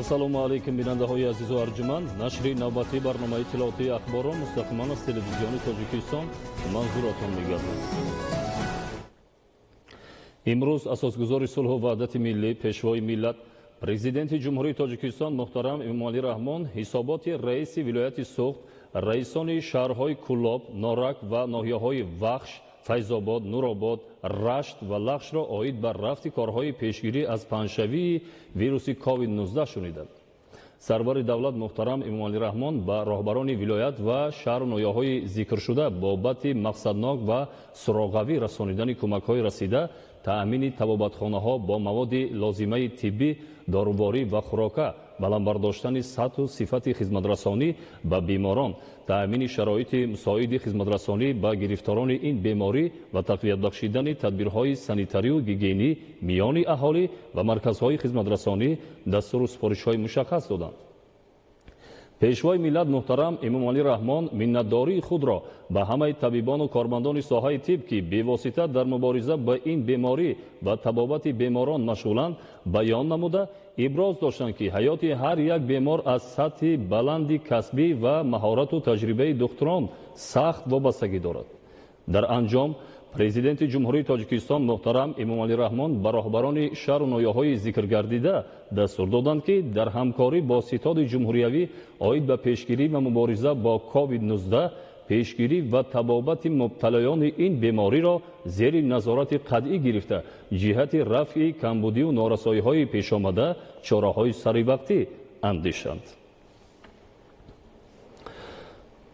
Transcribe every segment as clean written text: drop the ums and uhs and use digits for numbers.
Ассалому алейкум бинандаҳои азизу арҷуманд. Нашри навбатии барномаи тиловатии ахборон мустақиман аз телевизиони Тоҷикистон манзуротон мегардад. имрӯз асосгузори сулҳу ваҳдати миллӣ, пешвои миллат, президенти ҷумҳурии Тоҷикистон муҳтарам Эмомалӣ Раҳмон ҳисоботи раиси вилояти Суғд, раисони шаҳрҳои Кӯлоб, Норак ва ноҳияҳои Вахш, Файзобод, Нуробод, Рашт ва Лахшро оид ба рафти корҳои пешгирӣ аз паҳншавии вируси COVID-19 шуниданд. Сарвари давлат муҳтарам Эмомалӣ Раҳмон ба роҳбарони вилоят ва шаҳру ноҳияҳои зикршуда бобати мақсаднок ва суроғавӣ расонидани кӯмакҳои расида, таъмини табобатхонаҳо бо маводи лозимаи тиббӣ, доруворӣ ва хӯрока, баландбардоштани сатҳу сифати хизматрасонӣ ба беморон, таъмини шароити мусоиди хизматрасонӣ ба гирифторони ин беморӣ ва тақвият бахшидани тадбирҳои санитарию гигиенӣ миёни аҳолӣ ва марказҳои хизматрасонӣ дастуру супоришҳои мушаххас доданд. пешвои миллат муҳтарам Эмомалӣ Раҳмон миннатдории худро ба ҳамаи табибону кормандони соҳаи тиб, ки бевосита дар мубориза ба ин беморӣ ва табобати беморон машғуланд, баён намуда иброз доштанд, ки ҳаёти ҳар як бемор аз сатҳи баланди касбӣ ва маҳорату таҷрибаи духтурон сахт вобастагӣ дорад. дар анҷом президенти ҷумҳурии Тоҷикистон муҳтарам Эмомалӣ Раҳмон ба роҳбарони шаҳру ноҳияҳои зикргардида дастур доданд, ки дар ҳамкорӣ бо ситоди ҷумҳуриявӣ оид ба пешгирӣ ва мубориза бо COVID-19, пешгирӣ ва табобати мубталоёни ин бемориро зери назорати қатъӣ гирифта, ҷиҳати рафъи камбудию норасоиҳои пешомада чораҳои саривақтӣ андешанд.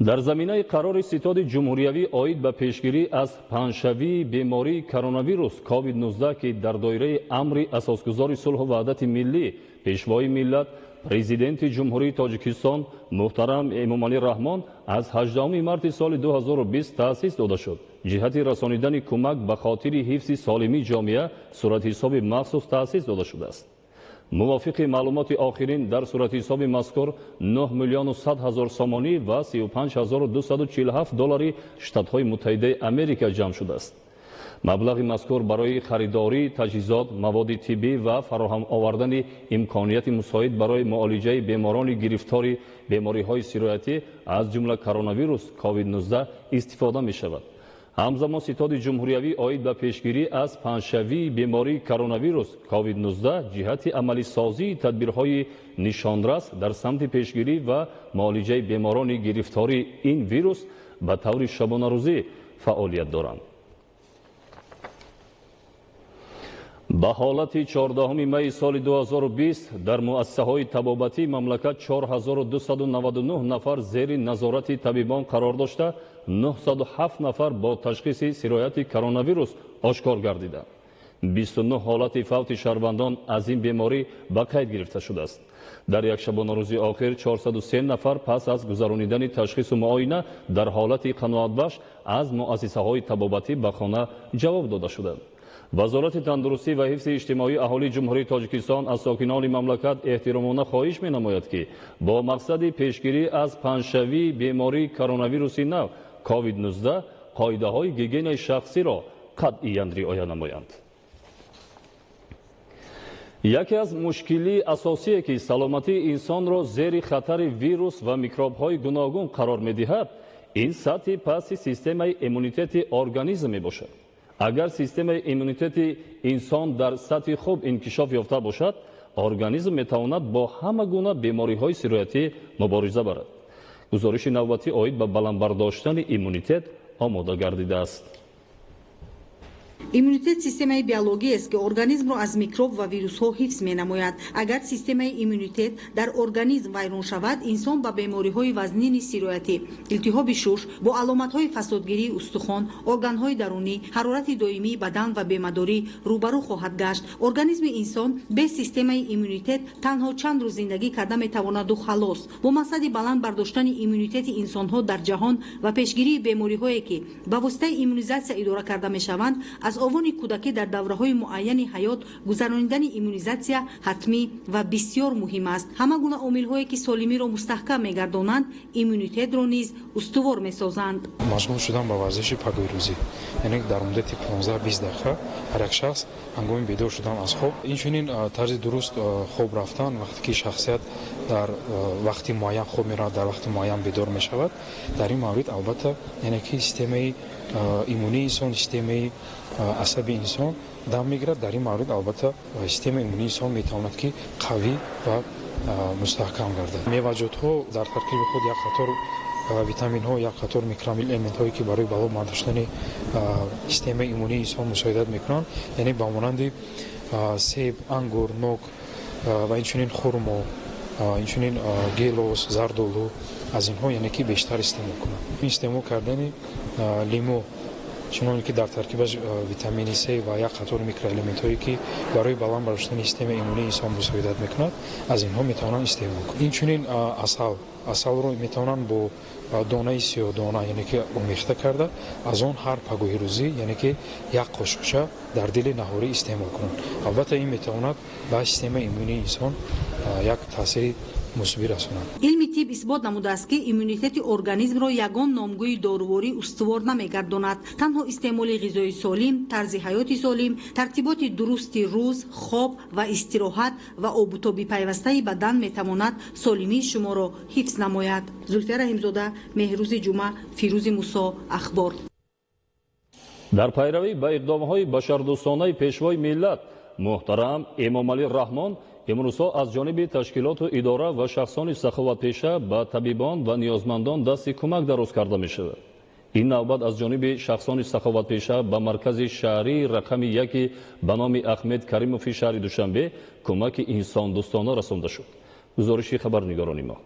дар заминаи қарори ситоди ҷумҳуриявӣ оид ба пешгирӣ аз паҳншавии бемории коронавирус COVID-19, ки дар доираи амри асосгузори сулҳу ваҳдати миллӣ, пешвои миллат, президенти ҷумҳурии Тоҷикистон муҳтарам Эмомалӣ Раҳмон аз 18 марти соли 2020 таъсис дода шуд. ҷиҳати расонидани кӯмак ба хотири ҳифзи солимии ҷомеа суратҳисоби махсус таъсис дода шудааст. мувофиқи маълумоти охирин дар суратҳисоби мазкур 9 миллиону 100 ҳазор сомонӣ ва 35,247 доллари Штатҳои Муттаҳидаи Америка ҷамъ шудааст. маблағи мазкур барои харидории таҷҳизот, маводи тиббӣ ва фароҳам овардани имконияти мусоид барои муолиҷаи беморони гирифтори бемориҳои сироятӣ аз ҷумла коронавирус COVID-19 истифода мешавад. ҳамзамон ситоди ҷумҳуриявӣ оид ба пешгирӣ аз паҳншавии бемории коронавирус COVID-19 ҷиҳати амалисозии тадбирҳои нишонрас дар самти пешгирӣ ва муолиҷаи беморони гирифтори ин вирус ба таври шабонарӯзӣ фаъолият доранд. ба ҳолати 14 майи соли 2020 дар муассисаҳои табобатии мамлакат 4299 нафар зери назорати табибон қарор дошта, 907 нафар бо ташхиси сирояти коронавирус ошкор гардида. 29 ҳолати фавти шаҳрвандон аз ин беморӣ ба қайд гирифта шудааст. дар як шабонарӯзи охир 403 нафар пас аз гузаронидани ташхису муоина дар ҳолати қаноатбахш аз муассисаҳои табобатӣ ба хона ҷавоб дода шуданд. вазорати тандурустӣ ва ҳифзи иҷтимоии аҳолии ҷумҳурии Тоҷикистон аз сокинони мамлакат эҳтиромона хоҳиш менамояд, ки бо мақсади пешгирӣ аз паҳншавии бемории коронавируси нав COVID-19 қоидаҳои гигиенаи шахсиро қатъиян риоя намоянд. яке аз мушкилии асосие, ки саломатии инсонро зери хатари вирус ва микробҳои гуногун қарор медиҳад, ин сатҳи пасти системаи иммунитети организм мебошад. агар системаи иммунитети инсон дар сатҳи хуб инкишоф ёфта бошад, организм метавонад бо ҳама гуна бемориҳои сироятӣ мубориза барад. гузориши навбатӣ оид ба баландбардоштани иммунитет омода гардидааст. иммунитет системаи биологиест, ки организмро аз микроб ва вирусҳо ҳифз менамояд. агар системаи иммунитет дар организм вайрон шавад, инсон ба бемориҳои вазнини сироятӣ, илтиҳоби шуш, бо аломатҳои фасодгирии устухон, органҳои дарунӣ, ҳарорати доимии бадан ва бемадорӣ рӯбарӯ хоҳад гашт. организми инсон бе системаи иммунитет танҳо чанд рӯз зиндагӣ карда метавонаду халос. бо мақсади баланд бардоштани иммунитети инсонҳо дар ҷаҳон ва пешгирии бемориҳое, ки ба воситаи иммунизатсия идора карда мешаванд, аз аз овони кӯдакӣ дар давраҳои муайяни ҳаёт гузарондани иммунизатсия ҳатмӣ ва бисёр муҳим аст. ҳама гуна омилҳое ки солимиро мустаҳкам мегардонанд иммунитетро низ устувор месозанд. Машғул шудан ба варзиши пагӯйрӯзӣ, яъне дар муддати 15-20 дақиқа ҳар як шахс ҳангоми бедор шудан аз хоб инчунин тарзи дуруст хоб рафтан вақте ки шахсият дар вақти муайян хоб меравад, дар вақти муайян бедор мешавад, дар ин маврид албатта яъне ки системаи иммунии инсон, системаи асаби инсон дам мегирад. Дар ин маврид албатта системаи иммунии инсон метавонад ки қавӣ ва мустаҳкам гардад. меваҷотҳо дар таркиби худ як қатор витаминҳо, як қатор микроэлементҳое ки барои бало бардаштани системаи иммунии инсон мусоидат мекунанд, яъне ба монанди себ, ангур, нок ва инчунин хурмо, инчунин гелос, зардолу, аз инҳо яъне ки бештар истеъмол кунанд. Истеъмол кардани лимо, чуноне ки дар таркибаш витамини С ва як қатор микроэлементҳое ки барои баланд бардаштани системаи иммунии инсон мусоидат мекунад, аз инҳо метавонанд истеъмол кунанд. Инчунин асалро метавонанд бо донаи сиёҳдона яъне ки омехта карда аз он ҳар пагӯҳирӯзӣ яъне ки як қошуқча дар дили наҳорӣ истеъмол кунанд. албатта ин метавонад ба системаи иммунии инсон як таъсири мусбӣ расонад. илми тиб исбот намудааст ки иммунитети организмро ягон номгӯи доруворӣ устувор намегардонад. танҳо истеъмоли ғизои солим, тарзи ҳаёти солим, тартиботи дурусти рӯз, хоб ва истироҳат ва обутоби пайвастаи бадан метавонад солимии шуморо ҳифз намояд. зульфия раҳимзода, меҳрӯзи ҷумъа, фирӯзи мусо, ахбор. дар пайравӣ ба иқдомҳои башардӯстонаи пешвои миллат муҳтарам эмомалӣ раҳмон имрӯзҳо аз ҷониби ташкилоту идора ва шахсони саховатпеша ба табибон ва ниёзмандон дасти кӯмак дароз карда мешавад. ин навбат аз ҷониби шахсони саховатпеша ба маркази шаҳрии рақами 1 ба номи Ахмед Каримови шаҳри Душанбе кӯмаки инсондӯстона расонда шуд. гузориши хабарнигорони мо.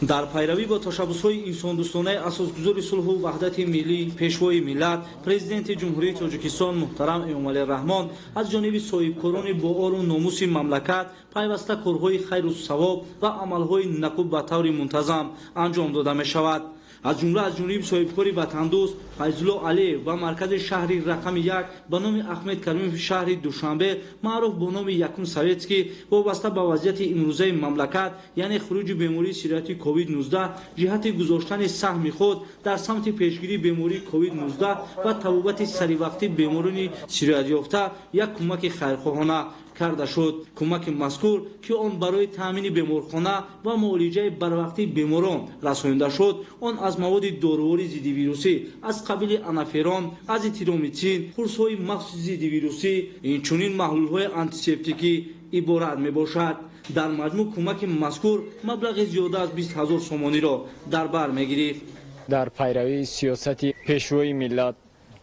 дар пайравӣ ба ташаббусҳои инсондӯстонаи асосгузори сулҳу ваҳдати миллӣ пешвои миллат президенти ҷумҳурии Тоҷикистон муҳтарам Эмомалӣ Раҳмон аз ҷониби соҳибкорони бо ору номуси мамлакат пайваста корҳои хайру савоб ва амалҳои накӯ ба таври мунтазам анҷом дода мешавад. аз ҷумла аз ҷониби соҳибкори ватандӯст Файзулло Алиев ба маркази шаҳри рақами 1 ба номи Ахмед Каримови шаҳри Душанбе маъруф бо номи Якум Советский вобаста ба вазъияти имрӯзаи мамлакат яъне хуруҷи бемории сирояти COVID-19 ҷиҳати гузоштани саҳми худ дар самти пешгирии бемории COVID-19 ва табобати саривақтӣ беморони сироятёфта як кӯмаки хайрхоҳона карда шуд. кӯмаки мазкур ки он барои таъмини беморхона ва муолиҷаи барвақтии беморон расонида шуд, он аз маводи дорувории зиддивирусӣ аз қабили анаферон, азитромитсин, қурсҳои махсуси зиддивирусӣ, инчунин маҳлулҳои антисептикӣ иборат мебошад. дар маҷмӯъ кӯмаки мазкур маблағи зиёда аз 20 000 сомониро дар бар мегирифт. дар пайравии сиёсати пешвои миллат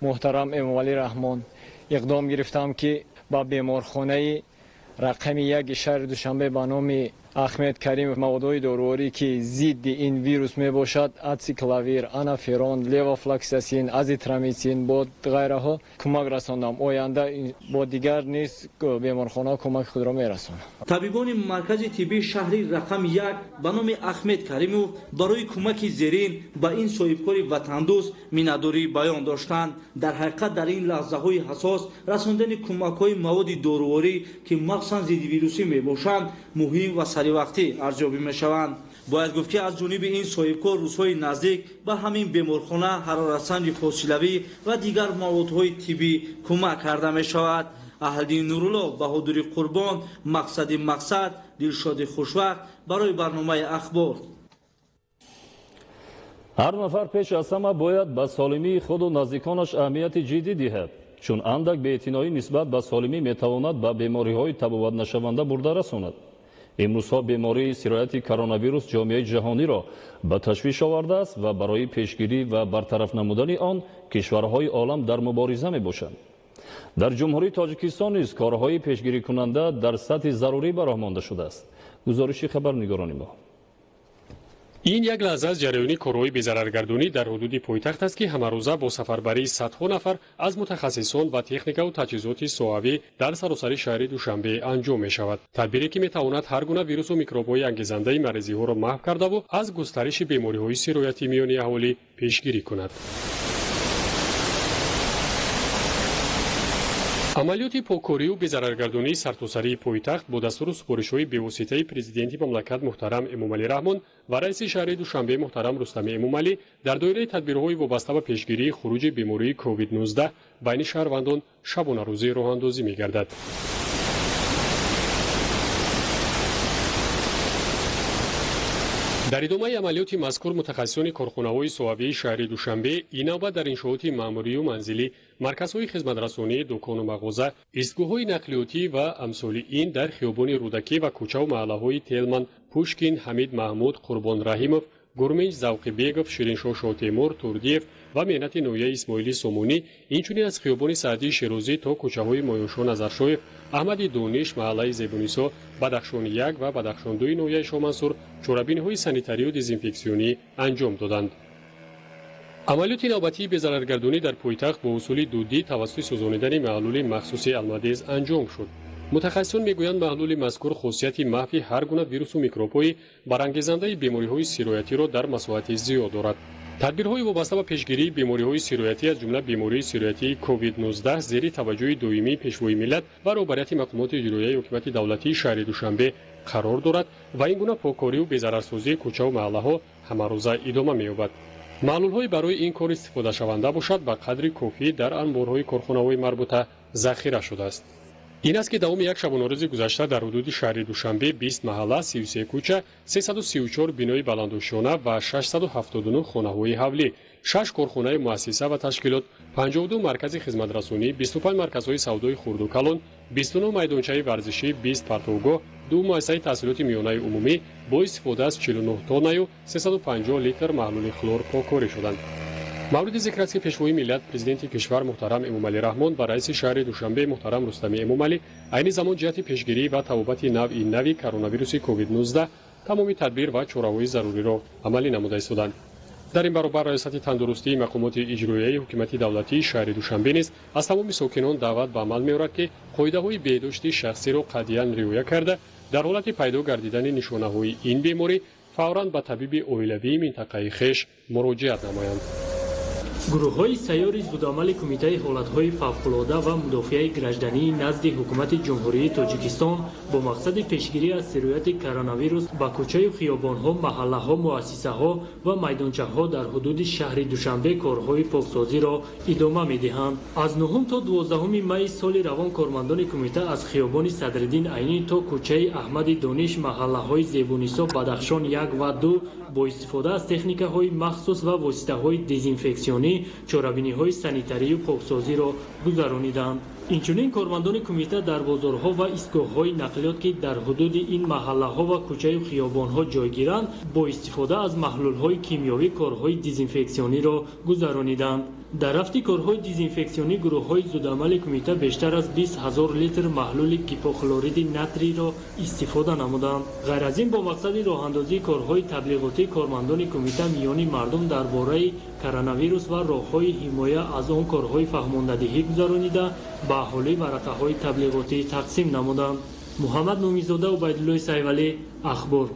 муҳтарам Эмомалӣ Раҳмон иқдом гирифтам ки ба беморхонаи рақами 1 шаҳри Душанбе ба номи Ахмед Каримов маводҳои доруворӣ ки зидди ин вирус мебошад ациклавир, анаферон, левофлоксасин, азитромитсин бо ғайраҳо кӯмак расондам. оянда бо дигар низ беморхонаҳо кӯмаки худро мерасонам. табибони маркази тиббии шаҳри рақами 1 ба номи Ахмед Каримов барои кӯмаки зерин ба ин соҳибкори ватандӯст миннатдорӣ баён доштанд. дар ҳақиқат дар ин лаҳзаҳои ҳасос расондани кӯмакҳои маводи доруворӣ ки махсусан зиддивирусӣ мебошанд муҳим ва саривақтӣ арзёбӣ мешаванд. бояд гуфт ки аз ҷониби ин соҳибкор рӯзҳои наздик ба ҳамин беморхона ҳароратсанҷи фосилавӣ ва дигар маводҳои тиббӣ кӯмак карда мешавад. Аҳлиддин Нурулло, Баҳодури Қурбон, Мақсади Мақсад, Дилшоди Хушвақт барои барномаи ахбор. ҳар нафар пеш аз ҳама бояд ба солимии худу наздиконаш аҳамияти ҷиддӣ диҳад, чун андак беэътиноӣ нисбат ба солимӣ метавонад ба бемориҳои табобатнашаванда бурда расонад. имрӯзҳо бемории сирояти коронавирус ҷомеаи ҷаҳониро ба ташвиш овардааст ва барои пешгирӣ ва бартараф намудани он кишварҳои олам дар мубориза мебошанд. дар ҷумҳурии Тоҷикистон низ корҳои пешгирикунанда дар сатҳи зарурӣ бароҳ монда шудааст. гузориши хабарнигорони мо. ин як лаҳза аз ҷараёни корҳои безараргардонӣ дар ҳудуди пойтахт аст ки ҳамарӯза бо сафарбарии садҳо нафар аз мутахассисон ва техникаву таҷҳизоти соҳавӣ дар саросари шаҳри Душанбе анҷом мешавад. тадбире ки метавонад ҳар гуна вирусу микробҳои ангезандаи марезиҳоро маҳв кардаву аз густариши бемориҳои сироятӣ миёни аҳолӣ пешгирӣ кунад. амалиёти покорию безараргардонии сартосарии пойтахт бо дастуру супоришҳои бевоситаи президенти мамлакат муҳтарам эмомалӣ раҳмон ва раиси шаҳри душанбе муҳтарам рустами эмомалӣ дар доираи тадбирҳои вобаста ба пешгирии хуруҷи бемории covid-19 байни шаҳрвандон шабонарӯзӣ роҳандозӣ мегардад. дар идомаи амалиёти мазкур мутахассисони корхонаҳои соҳавии шаҳри душанбе ин навбат дар иншооти маъмурию манзилӣ, марказҳои хизматрасонӣ, дукону мағоза, истгоҳҳои нақлиётӣ ва амсоли ин дар хиёбони рӯдакӣ ва кӯчаву маҳаллаҳои Телман, Пушкин, Ҳамид Маҳмуд, Қурбон Раҳимов, Гурминҷ Завқибегов, Шириншоҳ Шотемур, Турдиев ва меҳнати ноҳияи Исмоилӣ Сомонӣ, инчунин аз хиёбони Саъдии Шерозӣ то кӯчаҳои Моёншоҳ Назаршоев, Аҳмади Дониш, маҳаллаи Зебунисо, Бадахшон 1 ва Бадахшон 2 ноҳияи Шоҳмансур чорабиниҳои санитарию дезинфексионӣ анҷом доданд. амалиёти навбатии безараргардонӣ дар пойтахт бо усули дудӣ тавассути сӯзонидани маҳлули махсуси алмадез анҷом шуд. мутахассисон мегӯянд маҳлули мазкур хусусияти маҳви ҳар гуна вирусу микробҳои барангезандаи бемориҳои сироятиро дар масоҳати зиёд дорад. тадбирҳои вобаста ба пешгирии бемориҳои сироятӣ аз ҷумла бемории сироятии covid-19 зери таваҷҷӯҳи доимии пешвои миллат ва роҳбарияти мақомоти иҷроияи ҳукумати давлатии шаҳри душанбе қарор дорад ва ин гуна покорию безарарсозии кӯчаву маҳаллаҳо ҳамарӯза идома меёбад. маҳлулҳои барои ин кор истифодашаванда бошад ба қадри кофӣ дар анборҳои корхонаҳои марбута захира шудааст. ин аст ки давоми як шабонарӯзи гузашта дар ҳудуди шаҳри душанбе 20 маҳалла, 33 кӯча, 334 бинои баландушона ва 679 хонаҳои ҳавлӣ, 6 корхонаи муассиса ва ташкилот, 52 маркази хизматрасонӣ, 25 марказҳои савдои хурду калон, 29 майдончаи варзишӣ, 20 партовгоҳ, 2 муассисаи таҳсилоти миёнаи умумӣ бо истифода аз 49 тоннаю 350 литр маҳлули хлор покорӣ шуданд. мавриди зикр аст ки пешвои миллат президенти кишвар муҳтарам эмомалӣ раҳмон ва раиси шаҳри душанбе муҳтарам рустами эмомалӣ айни замон ҷиҳати пешгирӣ ва табобати навъи нави коронавируси covid-19 тамоми тадбир ва чораҳои заруриро амалӣ намуда истоданд. дар ин баробар раёсати тандурустии мақомоти иҷроияи ҳукумати давлатии шаҳри душанбе низ аз тамоми сокинон даъват ба амал меорад ки қоидаҳои беҳдошти шахсиро қатъиян риоя карда дар ҳолати пайдо гардидани нишонаҳои ин беморӣ фавран ба табиби оилавии минтақаи хеш муроҷиат намоянд. гурӯҳҳои сайёри зудамали кумитаи ҳолатҳои фавқулода ва мудофиаи граждании назди ҳукумати ҷумҳурии тоҷикистон бо мақсади пешгирӣ аз сирояти коронавирус ба кӯчаю хиёбонҳо, маҳаллаҳо, муассисаҳо ва майдончаҳо дар ҳудуди шаҳри душанбе корҳои поксозиро идома медиҳанд. аз 9 то 12 майи соли равон кормандони кумита аз хиёбони Садриддин Айнӣ то кӯчаи Аҳмади Дониш, маҳаллаҳои Зебунисо, Бадахшон 1 ва 2 бо истифода аз техникаҳои махсус ва воситаҳои дезинфексионӣ чорабиниҳои санитарию поксозиро гузарониданд. инчунин кормандони кумита дар бозорҳо ва истгоҳҳои нақлиёт ки дар ҳудуди ин маҳаллаҳо ва кӯчаю хиёбонҳо ҷойгиранд бо истифода аз маҳлулҳои кимиёвӣ корҳои дезинфексиониро гузарониданд. дар рафти корҳои дезинфексионӣ гурӯҳҳои зудамали кумита бештар аз 20 000 литр маҳлули гипохлориди натриро истифода намуданд. ғайр аз ин бо мақсади роҳандозии корҳои таблиғотии кормандони кумита миёни мардум дар бораи коронавирус ва роҳҳои ҳимоя аз он корҳои фаҳмондадиҳӣ гузаронида ба аҳолӣ варақаҳои таблиғотӣ тақсим намуданд. муҳаммад Номизода, Убайдуллои Сайвалӣ, Ахбор.